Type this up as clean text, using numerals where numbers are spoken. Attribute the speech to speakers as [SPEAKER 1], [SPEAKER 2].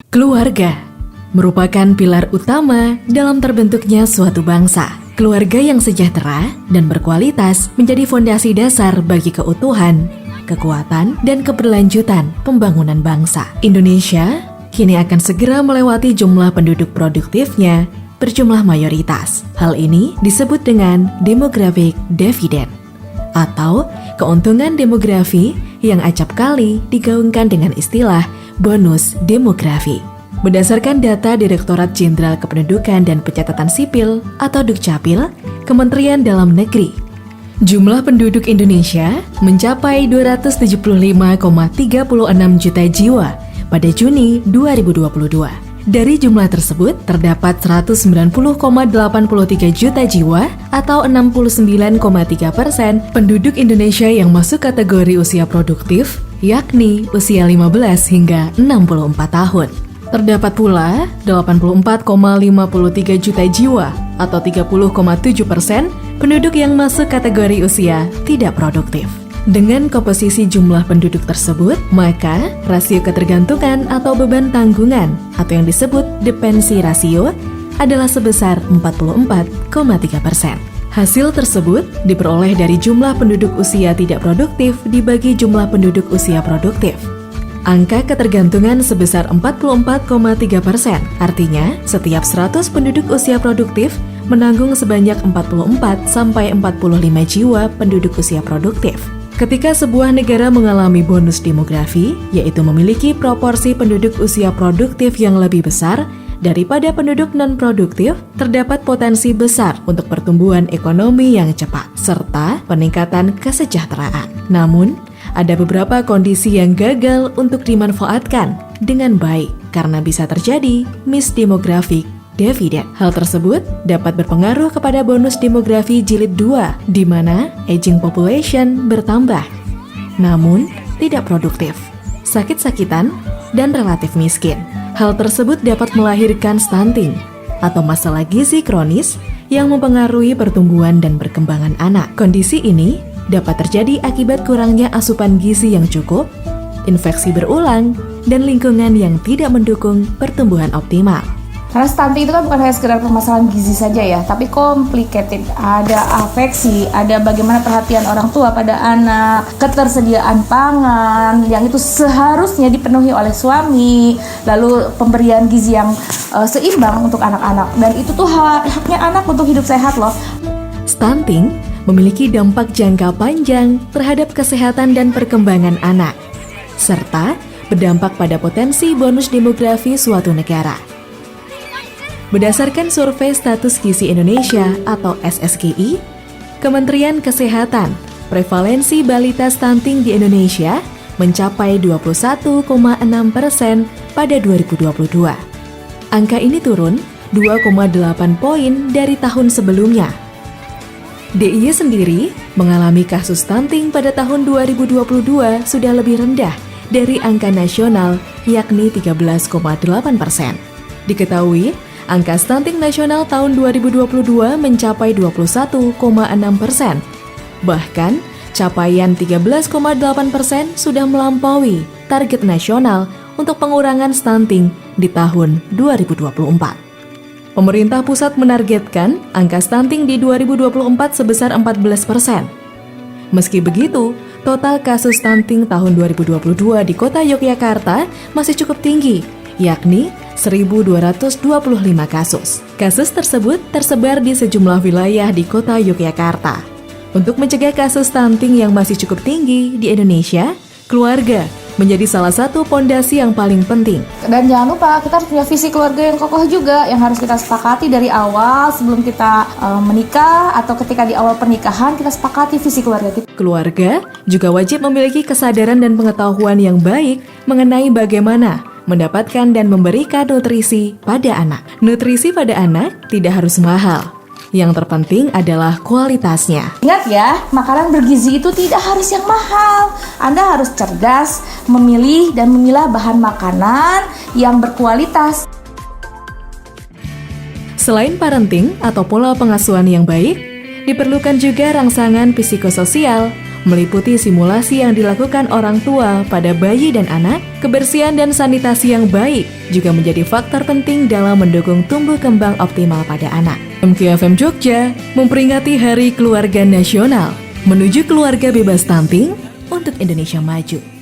[SPEAKER 1] Keluarga merupakan pilar utama dalam terbentuknya suatu bangsa. Keluarga yang sejahtera dan berkualitas menjadi fondasi dasar bagi keutuhan, kekuatan, dan keberlanjutan pembangunan bangsa. Indonesia kini akan segera melewati jumlah penduduk produktifnya berjumlah mayoritas. Hal ini disebut dengan demographic dividend atau keuntungan demografi yang acap kali digaungkan dengan istilah bonus demografi. Berdasarkan data Direktorat Jenderal Kependudukan dan Pencatatan Sipil atau Dukcapil, Kementerian Dalam Negeri, jumlah penduduk Indonesia mencapai 275,36 juta jiwa pada Juni 2022. Dari jumlah tersebut, terdapat 190,83 juta jiwa atau 69,3% penduduk Indonesia yang masuk kategori usia produktif, yakni usia 15 hingga 64 tahun. Terdapat pula 84,53 juta jiwa atau 30,7% penduduk yang masuk kategori usia tidak produktif. Dengan komposisi jumlah penduduk tersebut, maka rasio ketergantungan atau beban tanggungan atau yang disebut dependensi rasio adalah sebesar 44,3%. Hasil tersebut diperoleh dari jumlah penduduk usia tidak produktif dibagi jumlah penduduk usia produktif. Angka ketergantungan sebesar 44,3%, artinya setiap 100 penduduk usia produktif menanggung sebanyak 44-45 jiwa penduduk usia produktif. Ketika sebuah negara mengalami bonus demografi, yaitu memiliki proporsi penduduk usia produktif yang lebih besar daripada penduduk non-produktif, terdapat potensi besar untuk pertumbuhan ekonomi yang cepat, serta peningkatan kesejahteraan. Namun, ada beberapa kondisi yang gagal untuk dimanfaatkan dengan baik karena bisa terjadi misdemographic dividend. Hal tersebut dapat berpengaruh kepada bonus demografi jilid 2, di mana aging population bertambah, namun tidak produktif, sakit-sakitan, dan relatif miskin. Hal tersebut dapat melahirkan stunting atau masalah gizi kronis yang mempengaruhi pertumbuhan dan perkembangan anak. Kondisi ini dapat terjadi akibat kurangnya asupan gizi yang cukup, infeksi berulang, dan lingkungan yang tidak mendukung pertumbuhan optimal.
[SPEAKER 2] Karena stunting itu kan bukan hanya sekedar permasalahan gizi saja ya, tapi complicated. Ada afeksi, ada bagaimana perhatian orang tua pada anak, ketersediaan pangan yang itu seharusnya dipenuhi oleh suami, lalu pemberian gizi yang seimbang untuk anak-anak. Dan itu tuh haknya anak untuk hidup sehat loh.
[SPEAKER 1] Stunting memiliki dampak jangka panjang terhadap kesehatan dan perkembangan anak, serta berdampak pada potensi bonus demografi suatu negara. Berdasarkan survei status gizi Indonesia atau SSGI, Kementerian Kesehatan, prevalensi balita stunting di Indonesia mencapai 21,6% pada 2022. Angka ini turun 2,8 poin dari tahun sebelumnya. DIY sendiri mengalami kasus stunting pada tahun 2022 sudah lebih rendah dari angka nasional, yakni 13,8%. Diketahui, angka stunting nasional tahun 2022 mencapai 21,6%. Bahkan, capaian 13,8% sudah melampaui target nasional untuk pengurangan stunting di tahun 2024. Pemerintah pusat menargetkan angka stunting di 2024 sebesar 14%. Meski begitu, total kasus stunting tahun 2022 di kota Yogyakarta masih cukup tinggi, yakni 1.225 kasus. Kasus tersebut tersebar di sejumlah wilayah di kota Yogyakarta. Untuk mencegah kasus stunting yang masih cukup tinggi di Indonesia, keluarga menjadi salah satu pondasi yang paling penting.
[SPEAKER 2] Dan jangan lupa kita harus punya visi keluarga yang kokoh juga, yang harus kita sepakati dari awal sebelum kita menikah atau ketika di awal pernikahan kita sepakati visi keluarga kita.
[SPEAKER 1] Keluarga juga wajib memiliki kesadaran dan pengetahuan yang baik mengenai bagaimana mendapatkan dan memberikan nutrisi pada anak. Nutrisi pada anak tidak harus mahal. Yang terpenting adalah kualitasnya.
[SPEAKER 2] Ingat ya, makanan bergizi itu tidak harus yang mahal. Anda harus cerdas memilih dan memilah bahan makanan yang berkualitas.
[SPEAKER 1] Selain parenting atau pola pengasuhan yang baik, diperlukan juga rangsangan psikososial meliputi simulasi yang dilakukan orang tua pada bayi dan anak, kebersihan dan sanitasi yang baik juga menjadi faktor penting dalam mendukung tumbuh kembang optimal pada anak. MKFM Jogja memperingati Hari Keluarga Nasional menuju keluarga bebas stunting untuk Indonesia maju.